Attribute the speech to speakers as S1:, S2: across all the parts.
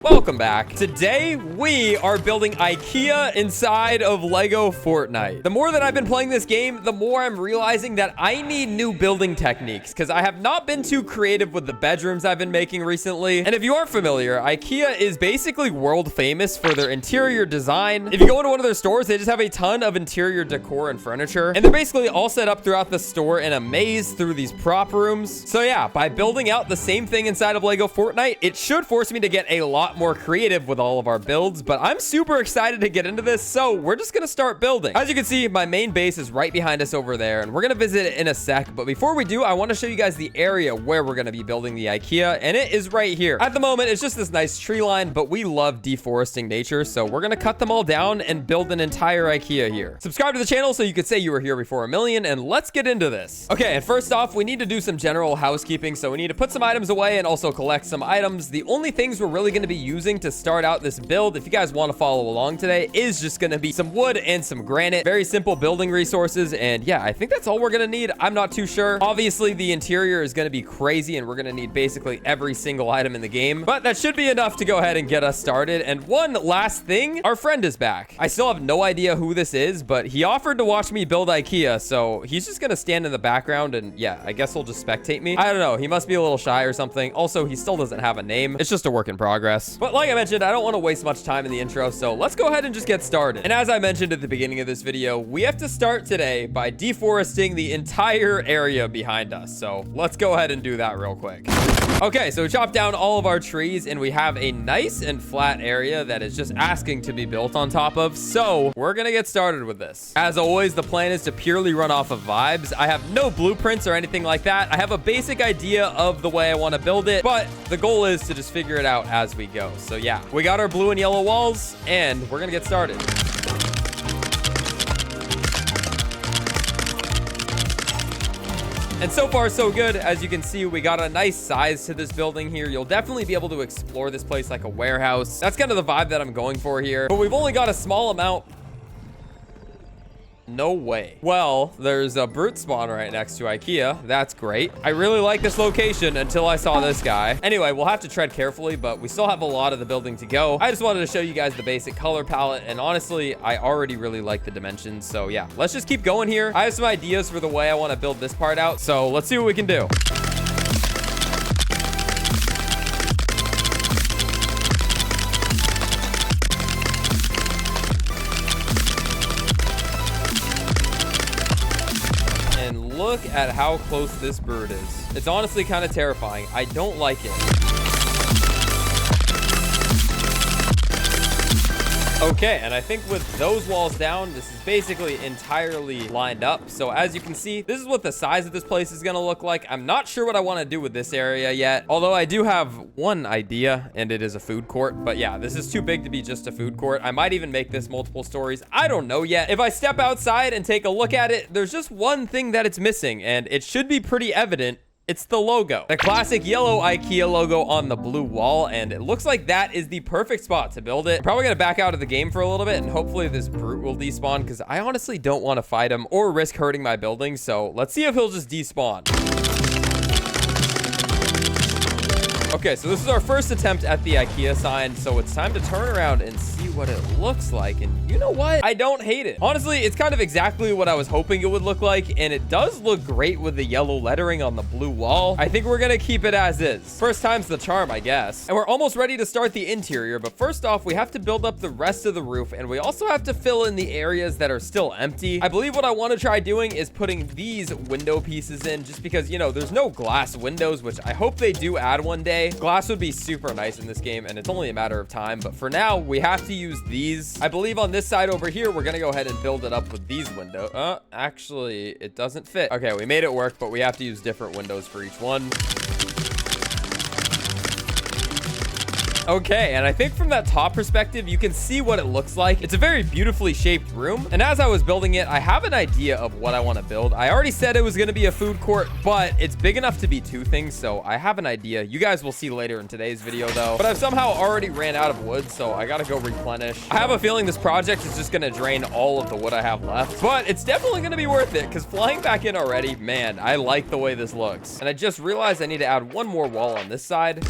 S1: Welcome back. Today, we are building Ikea inside of LEGO Fortnite. The more that I've been playing this game, the more I'm realizing that I need new building techniques because I have not been too creative with the bedrooms I've been making recently. And if you aren't familiar, Ikea is basically world famous for their interior design. If you go into one of their stores, they just have a ton of interior decor and furniture. And they're basically all set up throughout the store in a maze through these prop rooms. So yeah, by building out the same thing inside of LEGO Fortnite, it should force me to get a lot more creative with all of our builds, but I'm super excited to get into this, so we're just gonna start building. As you can see, my main base is right behind us over there, and we're gonna visit it in a sec, but before we do, I want to show you guys the area where we're gonna be building the Ikea, and it is right here. At the moment, it's just this nice tree line, but we love deforesting nature, so we're gonna cut them all down and build an entire Ikea here. Subscribe to the channel so you could say you were here before 1,000,000, and let's get into this. Okay, and first off, we need to do some general housekeeping, so we need to put some items away and also collect some items. The only things we're really gonna be using to start out this build, if you guys want to follow along today, is just going to be some wood and some granite. Very simple building resources, and yeah, I think that's all we're going to need. I'm not too sure. Obviously, the interior is going to be crazy, and we're going to need basically every single item in the game, but that should be enough to go ahead and get us started. And one last thing, our friend is back. I still have no idea who this is, but he offered to watch me build Ikea, so he's just going to stand in the background, and yeah, I guess he'll just spectate me. I don't know. He must be a little shy or something. Also, he still doesn't have a name. It's just a work in progress. But like I mentioned, I don't want to waste much time in the intro, so let's go ahead and just get started. And as I mentioned at the beginning of this video, we have to start today by deforesting the entire area behind us. So let's go ahead and do that real quick. Okay, so we chopped down all of our trees, and we have a nice and flat area that is just asking to be built on top of. So we're gonna get started with this. As always, the plan is to purely run off of vibes. I have no blueprints or anything like that. I have a basic idea of the way I want to build it, but the goal is to just figure it out as we go. So yeah, we got our blue and yellow walls, and we're gonna get started. And so far, so good. As you can see, we got a nice size to this building here. You'll definitely be able to explore this place like a warehouse. That's kind of the vibe that I'm going for here. But we've only got a small amount. No way. Well, there's a brute spawn right next to Ikea. That's great. I really like this location until I saw this guy. Anyway, we'll have to tread carefully, but we still have a lot of the building to go. I just wanted to show you guys the basic color palette, and honestly, I already really like the dimensions. So yeah, let's just keep going here. I have some ideas for the way I want to build this part out, so let's see what we can do. Look at how close this bird is. It's honestly kind of terrifying. I don't like it. Okay, and I think with those walls down, this is basically entirely lined up. So as you can see, this is what the size of this place is gonna look like. I'm not sure what I want to do with this area yet, although I do have one idea, and it is a food court. But yeah, this is too big to be just a food court. I might even make this multiple stories. I don't know yet. If I step outside and take a look at it, there's just one thing that it's missing, and it should be pretty evident. It's the logo, the classic yellow Ikea logo on the blue wall, and it looks like that is the perfect spot to build it. I'm probably gonna back out of the game for a little bit, and hopefully this brute will despawn, because I honestly don't want to fight him or risk hurting my building. So let's see if he'll just despawn. Okay, so this is our first attempt at the Ikea sign, so it's time to turn around and see what it looks like. And you know what? I don't hate it. Honestly, it's kind of exactly what I was hoping it would look like, and it does look great with the yellow lettering on the blue wall. I think we're gonna keep it as is. First time's the charm, I guess. And we're almost ready to start the interior, but first off, we have to build up the rest of the roof, and we also have to fill in the areas that are still empty. I believe what I want to try doing is putting these window pieces in, just because, you know, there's no glass windows, which I hope they do add one day. Glass would be super nice in this game, and it's only a matter of time, but for now we have to use these. I believe on this side over here we're gonna go ahead and build it up with these windows. Actually it doesn't fit. Okay, we made it work, but we have to use different windows for each one. Okay, and I think from that top perspective, you can see what it looks like. It's a very beautifully shaped room. And as I was building it, I have an idea of what I want to build. I already said it was going to be a food court, but it's big enough to be two things. So I have an idea. You guys will see later in today's video though. But I've somehow already ran out of wood, so I got to go replenish. I have a feeling this project is just going to drain all of the wood I have left, but it's definitely going to be worth it because flying back in already, man, I like the way this looks. And I just realized I need to add one more wall on this side.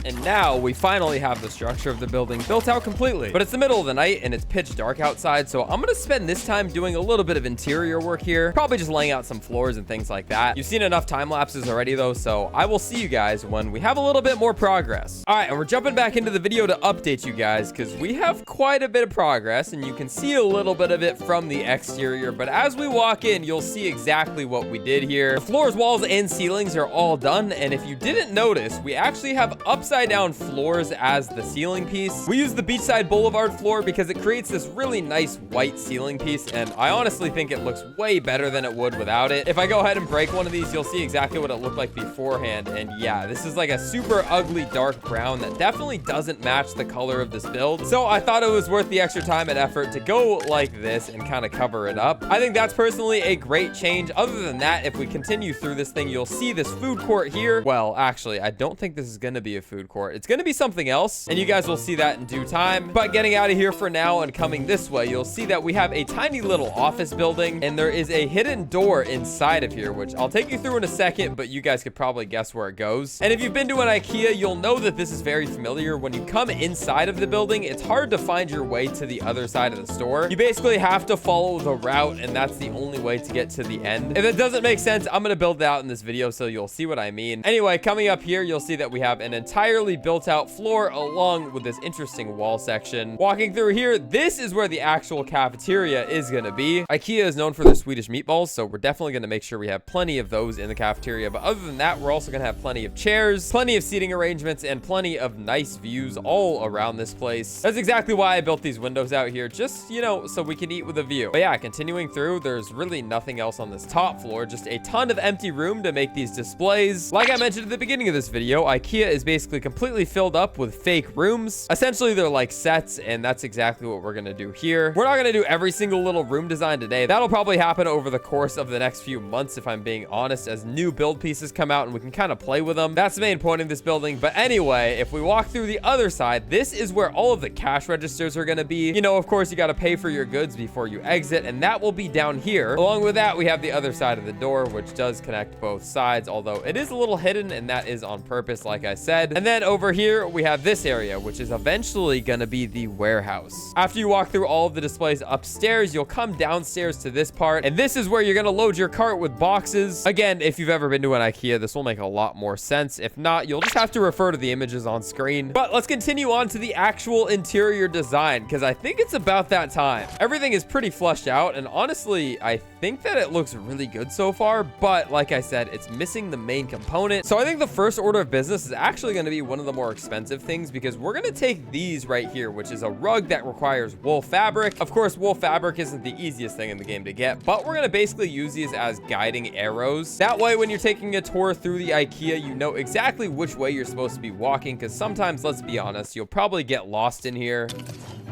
S1: And now we finally have the structure of the building built out completely. But it's the middle of the night and it's pitch dark outside, so I'm gonna spend this time doing a little bit of interior work here. Probably just laying out some floors and things like that. You've seen enough time lapses already though, so I will see you guys when we have a little bit more progress. All right, and we're jumping back into the video to update you guys because we have quite a bit of progress and you can see a little bit of it from the exterior. But as we walk in, you'll see exactly what we did here. The floors, walls, and ceilings are all done. And if you didn't notice, we actually have upside down floors as the ceiling piece. We use the beachside boulevard floor because it creates this really nice white ceiling piece. And I honestly think it looks way better than it would without it. If I go ahead and break one of these, you'll see exactly what it looked like beforehand. And yeah, this is like a super ugly dark brown that definitely doesn't match the color of this build. So I thought it was worth the extra time and effort to go like this and kind of cover it up. I think that's personally a great change. Other than that, if we continue through this thing, you'll see this food court here. Well, actually, I don't think this is going to be a food court. It's going to be something else, and you guys will see that in due time. But getting out of here for now and coming this way, you'll see that we have a tiny little office building, and there is a hidden door inside of here, which I'll take you through in a second, but you guys could probably guess where it goes. And if you've been to an Ikea, you'll know that this is very familiar. When you come inside of the building, it's hard to find your way to the other side of the store. You basically have to follow the route, and that's the only way to get to the end. If it doesn't make sense, I'm going to build it out in this video so you'll see what I mean. Anyway, coming up here, you'll see that we have an entirely built out floor along with this interesting wall section. Walking through here, this is where the actual cafeteria is going to be. Ikea is known for their Swedish meatballs, so we're definitely going to make sure we have plenty of those in the cafeteria. But other than that, we're also going to have plenty of chairs, plenty of seating arrangements, and plenty of nice views all around this place. That's exactly why I built these windows out here, just, you know, so we can eat with a view. But yeah, continuing through, there's really nothing else on this top floor, just a ton of empty room to make these displays. Like I mentioned at the beginning of this video, Ikea is basically completely filled up with fake rooms. Essentially, they're like sets, and that's exactly what we're going to do here. We're not going to do every single little room design today. That'll probably happen over the course of the next few months, if I'm being honest, as new build pieces come out and we can kind of play with them. That's the main point of this building. But anyway, if we walk through the other side, this is where all of the cash registers are going to be. You know, of course, you got to pay for your goods before you exit, and that will be down here. Along with that, we have the other side of the door, which does connect both sides, although it is a little hidden, and that is on purpose, like I said. And then over here, we have this area, which is eventually going to be the warehouse. After you walk through all of the displays upstairs, you'll come downstairs to this part, and this is where you're going to load your cart with boxes. Again, if you've ever been to an Ikea, this will make a lot more sense. If not, you'll just have to refer to the images on screen. But let's continue on to the actual interior design, because I think it's about that time. Everything is pretty fleshed out, and honestly, I think that it looks really good so far, but like I said, it's missing the main component. So I think the first order of business is actually going to be one of the more expensive things, because we're going to take these right here, which is a rug that requires wool fabric. Of course, wool fabric isn't the easiest thing in the game to get, but we're going to basically use these as guiding arrows. That way, when you're taking a tour through the Ikea, you know exactly which way you're supposed to be walking, because sometimes, let's be honest, you'll probably get lost in here.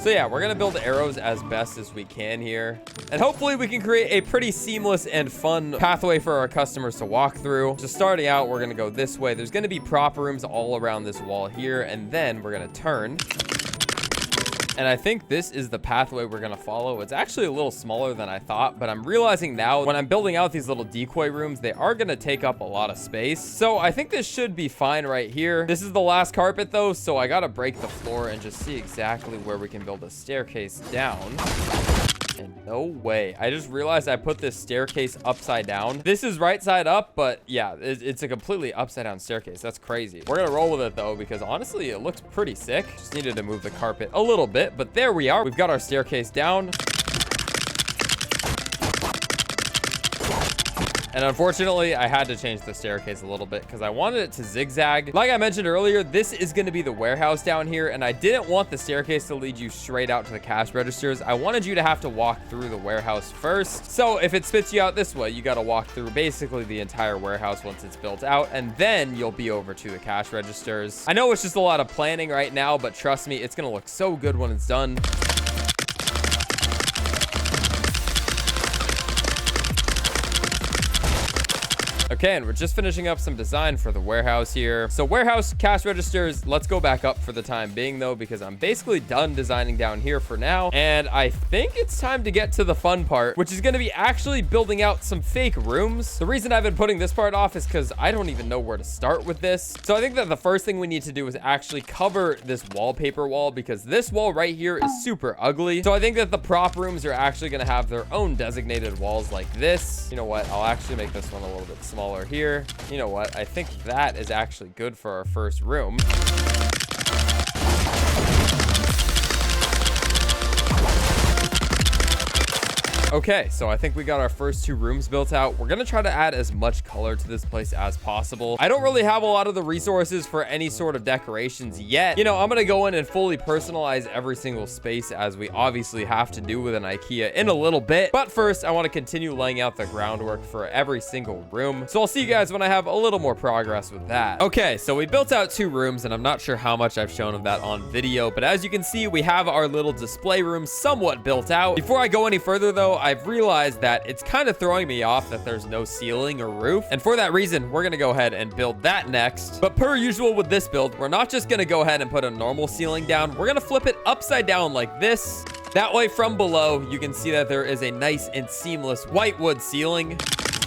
S1: So yeah, we're gonna build arrows as best as we can here, and hopefully we can create a pretty seamless and fun pathway for our customers to walk through. Just starting out, we're gonna go this way. There's gonna be prop rooms all around this wall here, and then we're gonna turn. And I think this is the pathway we're gonna follow. It's actually a little smaller than I thought, but I'm realizing now when I'm building out these little decoy rooms, they are gonna take up a lot of space. So I think this should be fine right here. This is the last carpet though, so I gotta break the floor and just see exactly where we can build a staircase down. And no way. I just realized I put this staircase upside down. This is right side up, but yeah, it's a completely upside down staircase. That's crazy. We're gonna roll with it though, because honestly, it looks pretty sick. Just needed to move the carpet a little bit, but there we are. We've got our staircase down. And unfortunately, I had to change the staircase a little bit because I wanted it to zigzag. Like I mentioned earlier, this is going to be the warehouse down here, and I didn't want the staircase to lead you straight out to the cash registers. I wanted you to have to walk through the warehouse first. So if it spits you out this way, you got to walk through basically the entire warehouse once it's built out, and then you'll be over to the cash registers. I know it's just a lot of planning right now, but trust me, it's going to look so good when it's done. Okay, and we're just finishing up some design for the warehouse here. So warehouse, cash registers, let's go back up for the time being though, because I'm basically done designing down here for now. And I think it's time to get to the fun part, which is going to be actually building out some fake rooms. The reason I've been putting this part off is because I don't even know where to start with this. So I think that the first thing we need to do is actually cover this wallpaper wall, because this wall right here is super ugly. So I think that the prop rooms are actually going to have their own designated walls like this. You know what? I'll actually make this one a little bit smaller here. You know what? I think that is actually good for our first room. Okay, so I think we got our first 2 rooms built out. We're gonna try to add as much color to this place as possible. I don't really have a lot of the resources for any sort of decorations yet. You know, I'm gonna go in and fully personalize every single space, as we obviously have to do with an IKEA in a little bit. But first, I want to continue laying out the groundwork for every single room. So I'll see you guys when I have a little more progress with that. Okay, so we built out 2 rooms, and I'm not sure how much I've shown of that on video, but as you can see, we have our little display room somewhat built out. Before I go any further though, I've realized that it's kind of throwing me off that there's no ceiling or roof. And for that reason, we're going to go ahead and build that next. But per usual with this build, we're not just going to go ahead and put a normal ceiling down. We're going to flip it upside down like this. That way from below, you can see that there is a nice and seamless white wood ceiling.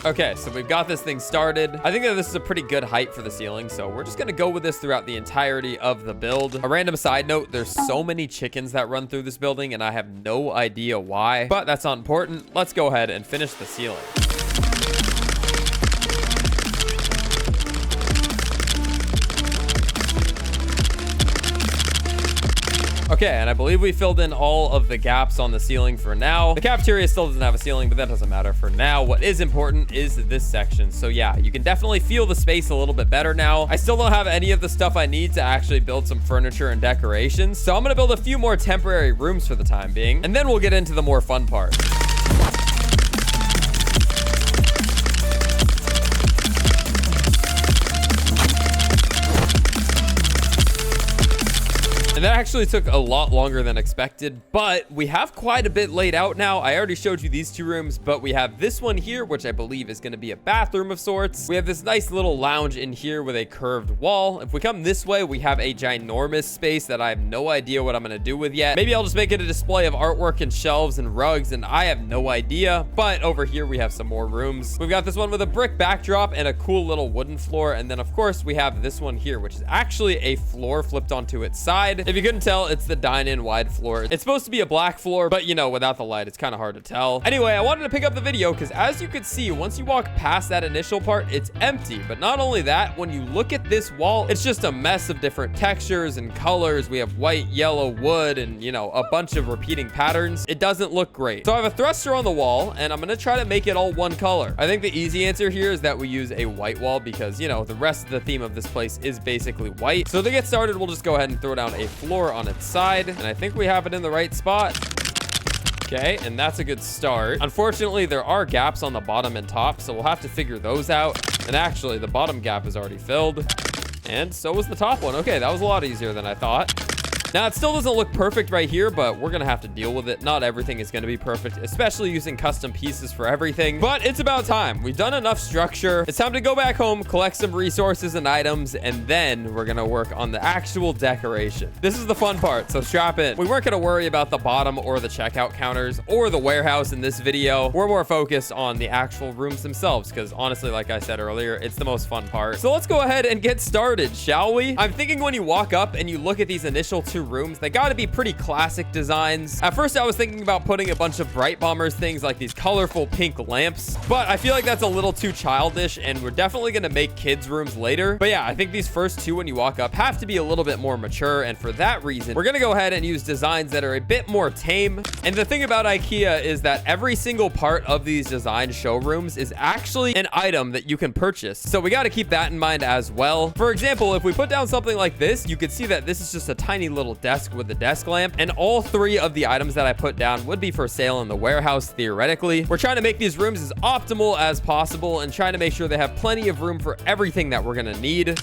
S1: Okay, so we've got this thing started. I think that this is a pretty good height for the ceiling, so we're just gonna go with this throughout the entirety of the build. A random side note, there's so many chickens that run through this building, and I have no idea why, but that's not important. Let's go ahead and finish the ceiling. Okay, and I believe we filled in all of the gaps on the ceiling for now. The cafeteria still doesn't have a ceiling, but that doesn't matter for now. What is important is this section. So yeah, you can definitely feel the space a little bit better now. I still don't have any of the stuff I need to actually build some furniture and decorations. So I'm gonna build a few more temporary rooms for the time being, and then we'll get into the more fun part. And that actually took a lot longer than expected, but we have quite a bit laid out now. I already showed you these 2 rooms, but we have this one here, which I believe is going to be a bathroom of sorts. We have this nice little lounge in here with a curved wall. If we come this way, we have a ginormous space that I have no idea what I'm going to do with yet. Maybe I'll just make it a display of artwork and shelves and rugs, and I have no idea. But over here, we have some more rooms. We've got this one with a brick backdrop and a cool little wooden floor. And then, of course, we have this one here, which is actually a floor flipped onto its side. If you couldn't tell, it's the dine-in wide floor. It's supposed to be a black floor, but you know, without the light, it's kind of hard to tell. Anyway, I wanted to pick up the video because as you could see, once you walk past that initial part, it's empty. But not only that, when you look at this wall, it's just a mess of different textures and colors. We have white, yellow, wood, and you know, a bunch of repeating patterns. It doesn't look great. So I have a thruster on the wall, and I'm gonna try to make it all one color. I think the easy answer here is that we use a white wall because, you know, the rest of the theme of this place is basically white. So to get started, we'll just go ahead and throw down a floor on its side, and I think we have it in the right spot. Okay, and that's a good start. Unfortunately, there are gaps on the bottom and top, so we'll have to figure those out. And actually, the bottom gap is already filled, and so was the top one. Okay, that was a lot easier than I thought. Now, it still doesn't look perfect right here, but we're going to have to deal with it. Not everything is going to be perfect, especially using custom pieces for everything. But it's about time. We've done enough structure. It's time to go back home, collect some resources and items, and then we're going to work on the actual decoration. This is the fun part, so strap in. We weren't going to worry about the bottom or the checkout counters or the warehouse in this video. We're more focused on the actual rooms themselves because honestly, like I said earlier, it's the most fun part. So let's go ahead and get started, shall we? I'm thinking when you walk up and you look at these initial 2 rooms, they got to be pretty classic designs. At first, I was thinking about putting a bunch of Bright Bombers things like these colorful pink lamps, but I feel like that's a little too childish, and we're definitely going to make kids' rooms later. But yeah, I think these first 2 when you walk up have to be a little bit more mature, and for that reason, we're going to go ahead and use designs that are a bit more tame. And the thing about IKEA is that every single part of these design showrooms is actually an item that you can purchase. So we got to keep that in mind as well. For example, if we put down something like this, you could see that this is just a tiny little desk with the desk lamp, and all 3 of the items that I put down would be for sale in the warehouse theoretically. We're trying to make these rooms as optimal as possible and trying to make sure they have plenty of room for everything that we're gonna need.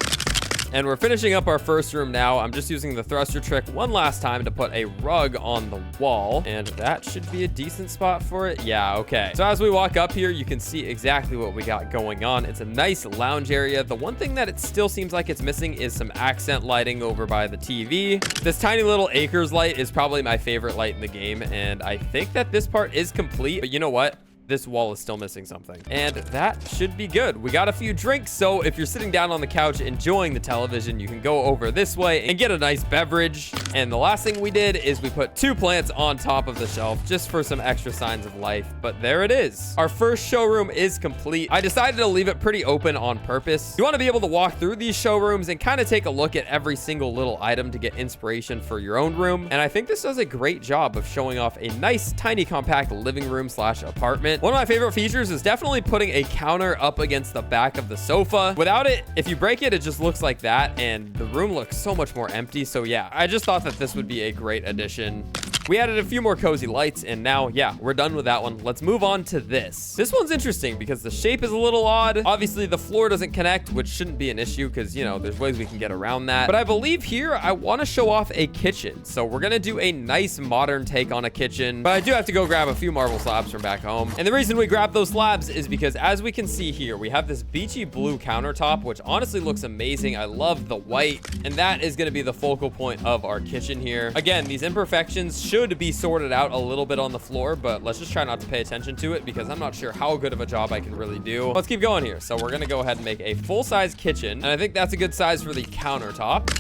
S1: And we're finishing up our first room now. I'm just using the thruster trick one last time to put a rug on the wall, and that should be a decent spot for it. Yeah, okay. So as we walk up here, you can see exactly what we got going on. It's a nice lounge area. The one thing that it still seems like it's missing is some accent lighting over by the TV. This tiny little acres light is probably my favorite light in the game, and I think that this part is complete, but you know what? This wall is still missing something, and that should be good. We got a few drinks, so if you're sitting down on the couch enjoying the television, you can go over this way and get a nice beverage. And the last thing we did is we put 2 plants on top of the shelf just for some extra signs of life, but there it is. Our first showroom is complete. I decided to leave it pretty open on purpose. You want to be able to walk through these showrooms and kind of take a look at every single little item to get inspiration for your own room, and I think this does a great job of showing off a nice, tiny, compact living room slash apartment. One of my favorite features is definitely putting a counter up against the back of the sofa. Without it, if you break it, it just looks like that, and the room looks so much more empty. So yeah, I just thought that this would be a great addition. We added a few more cozy lights, and now, yeah, we're done with that one. Let's move on to this. This one's interesting because the shape is a little odd. Obviously, the floor doesn't connect, which shouldn't be an issue because, you know, there's ways we can get around that. But I believe here, I want to show off a kitchen. So we're going to do a nice modern take on a kitchen. But I do have to go grab a few marble slabs from back home. And the reason we grabbed those slabs is because, as we can see here, we have this beachy blue countertop, which honestly looks amazing. I love the white, and that is going to be the focal point of our kitchen here. Again, these imperfections should be sorted out a little bit on the floor, but let's just try not to pay attention to it because I'm not sure how good of a job I can really do. Let's keep going here. So we're going to go ahead and make a full-size kitchen, and I think that's a good size for the countertop.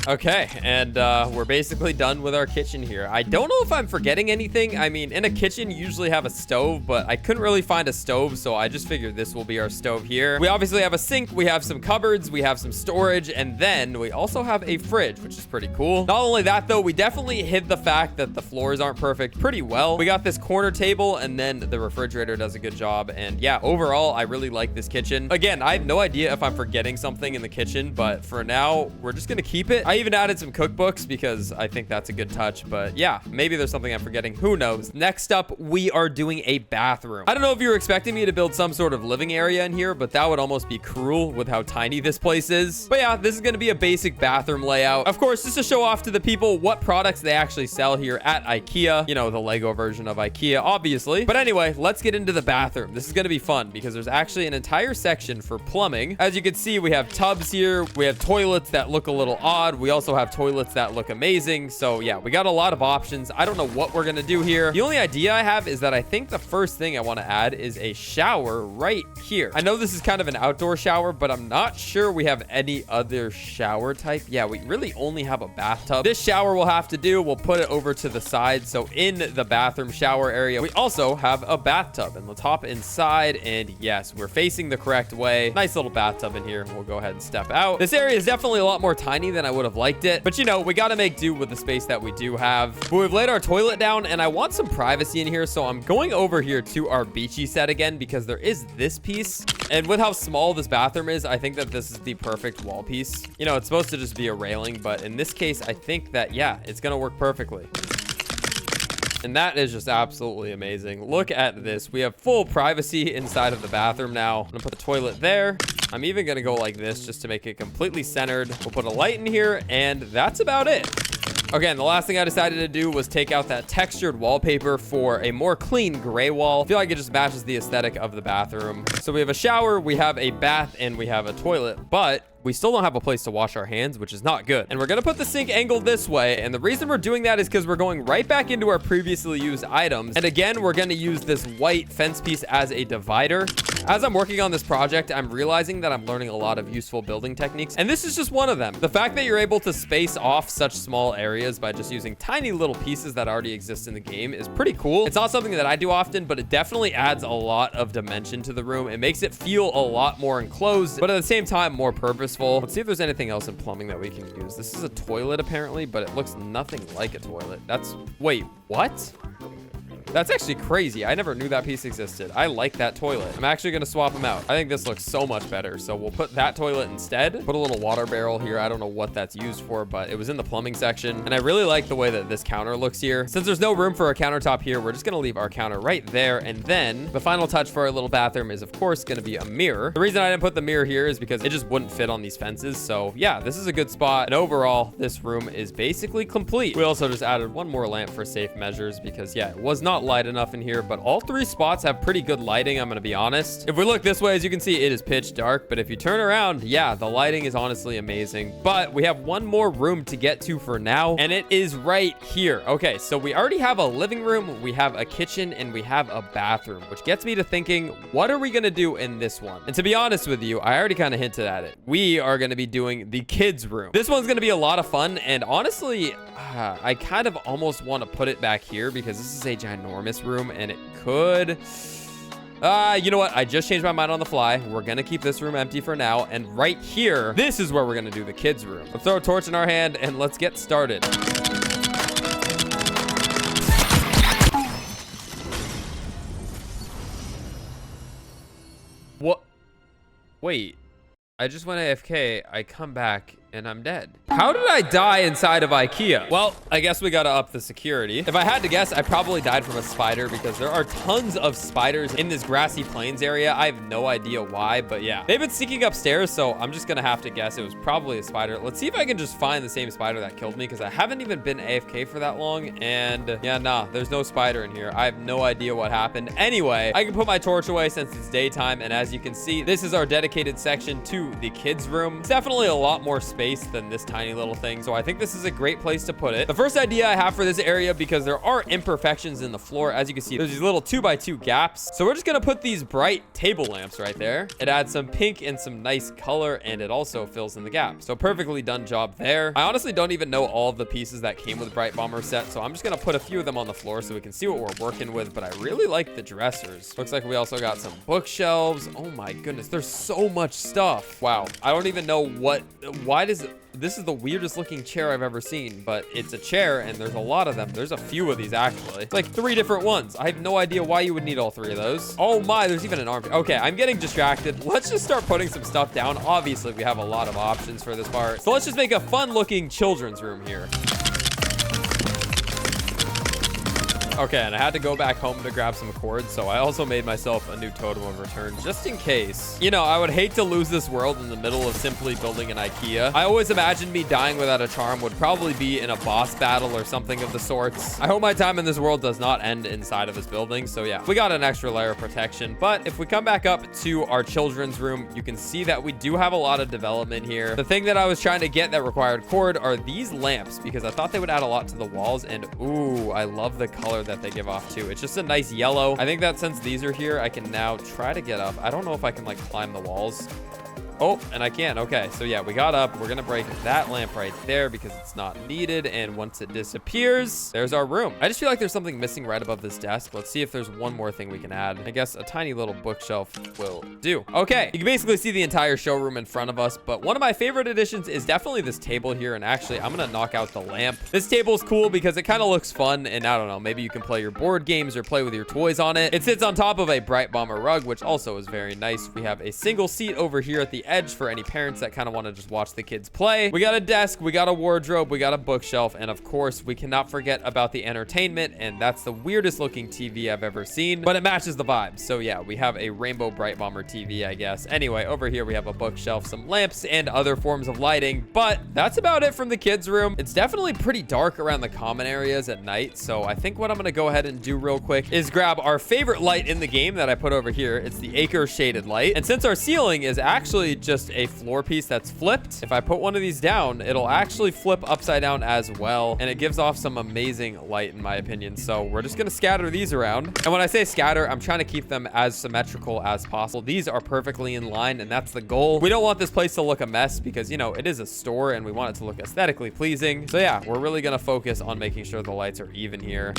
S1: Okay, and we're basically done with our kitchen here. I don't know if I'm forgetting anything. I mean, in a kitchen, you usually have a stove, but I couldn't really find a stove, so I just figured this will be our stove here. We obviously have a sink, we have some cupboards, we have some storage, and then we also have a fridge, which is pretty cool. Not only that, though, we definitely hid the fact that the floors aren't perfect pretty well. We got this corner table, and then the refrigerator does a good job, and yeah, overall, I really like this kitchen. Again, I have no idea if I'm forgetting something in the kitchen, but for now, we're just gonna keep it. I even added some cookbooks because I think that's a good touch, but yeah, maybe there's something I'm forgetting. Who knows? Next up, we are doing a bathroom. I don't know if you were expecting me to build some sort of living area in here, but that would almost be cruel with how tiny this place is. But yeah, this is going to be a basic bathroom layout. Of course, just to show off to the people what products they actually sell here at Ikea. You know, the Lego version of Ikea, obviously. But anyway, let's get into the bathroom. This is going to be fun because there's actually an entire section for plumbing. As you can see, we have tubs here. We have toilets that look a little odd. We also have toilets that look amazing. So yeah, we got a lot of options. I don't know what we're gonna do here. The only idea I have is that I think the first thing I want to add is a shower right here. I know this is kind of an outdoor shower, but I'm not sure we have any other shower type. Yeah, we really only have a bathtub. This shower will have to do. We'll put it over to the side. So in the bathroom shower area, we also have a bathtub, and let's hop inside. And yes, we're facing the correct way. Nice little bathtub in here. We'll go ahead and step out. This area is definitely a lot more tiny than I would have liked it, but you know, we got to make do with the space that we do have. But we've laid our toilet down, and I want some privacy in here, so I'm going over here to our beachy set again because there is this piece, and with how small this bathroom is, I think that this is the perfect wall piece. You know, it's supposed to just be a railing, but in this case, I think that, yeah, it's gonna work perfectly. And that is just absolutely amazing. Look at this. We have full privacy inside of the bathroom now. I'm gonna put the toilet there. I'm even gonna go like this just to make it completely centered. We'll put a light in here, and that's about it. Okay, and the last thing I decided to do was take out that textured wallpaper for a more clean gray wall. I feel like it just matches the aesthetic of the bathroom. So we have a shower, we have a bath, and we have a toilet, but we still don't have a place to wash our hands, which is not good. And we're gonna put the sink angled this way, and the reason we're doing that is because we're going right back into our previously used items. And again, we're gonna use this white fence piece as a divider. As I'm working on this project, I'm realizing that I'm learning a lot of useful building techniques, and this is just one of them. The fact that you're able to space off such small areas by just using tiny little pieces that already exist in the game is pretty cool. It's not something that I do often, but it definitely adds a lot of dimension to the room. It makes it feel a lot more enclosed, but at the same time, more purposeful. Let's see if there's anything else in plumbing that we can use. This is a toilet apparently, but it looks nothing like a toilet. Wait, what? That's actually crazy. I never knew that piece existed. I like that toilet. I'm actually gonna swap them out. I think this looks so much better. So we'll put that toilet instead. Put a little water barrel here. I don't know what that's used for, but it was in the plumbing section. And I really like the way that this counter looks here. Since there's no room for a countertop here, we're just gonna leave our counter right there. And then the final touch for our little bathroom is, of course, gonna be a mirror. The reason I didn't put the mirror here is because it just wouldn't fit on these fences. So yeah, this is a good spot. And overall, this room is basically complete. We also just added one more lamp for safe measures because yeah, it was not light enough in here, but all three spots have pretty good lighting. I'm gonna be honest. If we look this way, as you can see, it is pitch dark, but if you turn around, yeah, the lighting is honestly amazing. But we have one more room to get to for now, and it is right here. Okay, so we already have a living room, we have a kitchen, and we have a bathroom, which gets me to thinking, what are we gonna do in this one? And to be honest with you, I already kind of hinted at it. We are gonna be doing the kids room. This one's gonna be a lot of fun, and honestly, I kind of almost want to put it back here because this is a ginormous room, and it could... you know what? I just changed my mind on the fly. We're going to keep this room empty for now. And right here, this is where we're going to do the kids' room. Let's throw a torch in our hand and let's get started. What? Wait. I just went AFK. I come back and I'm dead. How did I die inside of Ikea? Well, I guess we gotta up the security. If I had to guess, I probably died from a spider because there are tons of spiders in this grassy plains area. I have no idea why, but yeah. They've been sneaking upstairs, so I'm just gonna have to guess it was probably a spider. Let's see if I can just find the same spider that killed me because I haven't even been AFK for that long. And yeah, nah, there's no spider in here. I have no idea what happened. Anyway, I can put my torch away since it's daytime. And as you can see, this is our dedicated section to the kids' room. It's definitely a lot more space than this tiny little thing, so I think this is a great place to put it. The first idea I have for this area, because there are imperfections in the floor, as you can see, there's these little 2x2 gaps, so we're just gonna put these bright table lamps right there. It adds some pink and some nice color, and it also fills in the gap, so perfectly done job there. I honestly don't even know all of the pieces that came with Bright Bomber set, so I'm just gonna put a few of them on the floor so we can see what we're working with, but I really like the dressers. Looks like we also got some bookshelves. Oh my goodness, there's so much stuff. Wow, I don't even know why does it... This is the weirdest looking chair I've ever seen, but it's a chair and there's a lot of them. There's a few of these actually. It's like 3 different ones. I have no idea why you would need all 3 of those. Oh my, there's even an arm. Okay, I'm getting distracted. Let's just start putting some stuff down. Obviously, we have a lot of options for this part. So let's just make a fun looking children's room here. Okay, and I had to go back home to grab some cords, so I also made myself a new totem of return just in case. You know, I would hate to lose this world in the middle of simply building an Ikea. I always imagined me dying without a charm would probably be in a boss battle or something of the sorts. I hope my time in this world does not end inside of this building, so yeah, we got an extra layer of protection. But if we come back up to our children's room, you can see that we do have a lot of development here. The thing that I was trying to get that required cord are these lamps because I thought they would add a lot to the walls, and ooh, I love the color that they give off too. It's just a nice yellow. I think that since these are here, I can now try to get up. I don't know if I can like climb the walls. Oh, and I can. Okay, so yeah, we got up. We're gonna break that lamp right there because it's not needed, and once it disappears, there's our room. I just feel like there's something missing right above this desk. Let's see if there's one more thing we can add. I guess a tiny little bookshelf will do. Okay, you can basically see the entire showroom in front of us, but one of my favorite additions is definitely this table here, and actually, I'm gonna knock out the lamp. This table is cool because it kind of looks fun, and I don't know, maybe you can play your board games or play with your toys on it. It sits on top of a Bright Bomber rug, which also is very nice. We have a single seat over here at the edge for any parents that kind of want to just watch the kids play. We got a desk, we got a wardrobe, we got a bookshelf, and of course, we cannot forget about the entertainment, and that's the weirdest looking TV I've ever seen, but it matches the vibe. So yeah, we have a rainbow Bright Bomber TV, I guess. Anyway, over here we have a bookshelf, some lamps, and other forms of lighting, but that's about it from the kids' room. It's definitely pretty dark around the common areas at night, so I think what I'm gonna go ahead and do real quick is grab our favorite light in the game that I put over here. It's the Acre shaded light, and since our ceiling is actually just a floor piece that's flipped, if I put one of these down, it'll actually flip upside down as well, and it gives off some amazing light in my opinion. So we're just gonna scatter these around, and when I say scatter, I'm trying to keep them as symmetrical as possible. These are perfectly in line, and that's the goal. We don't want this place to look a mess because, you know, it is a store and we want it to look aesthetically pleasing. So yeah, we're really gonna focus on making sure the lights are even here.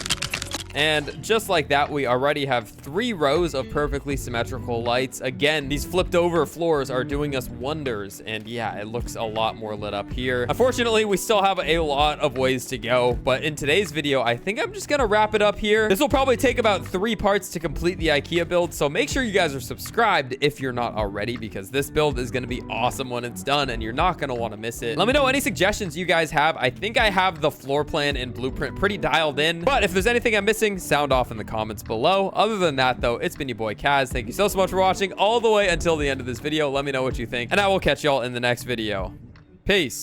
S1: And just like that, we already have 3 rows of perfectly symmetrical lights. Again, these flipped over floors are doing us wonders. And yeah, it looks a lot more lit up here. Unfortunately, we still have a lot of ways to go. But in today's video, I think I'm just gonna wrap it up here. This will probably take about 3 parts to complete the IKEA build. So make sure you guys are subscribed if you're not already, because this build is gonna be awesome when it's done and you're not gonna wanna miss it. Let me know any suggestions you guys have. I think I have the floor plan and blueprint pretty dialed in. But if there's anything I'm missing, sound off in the comments below. Other than that, though, it's been your boy Kaz. Thank you so much for watching all the way until the end of this video. Let me know what you think, and I will catch y'all in the next video. Peace.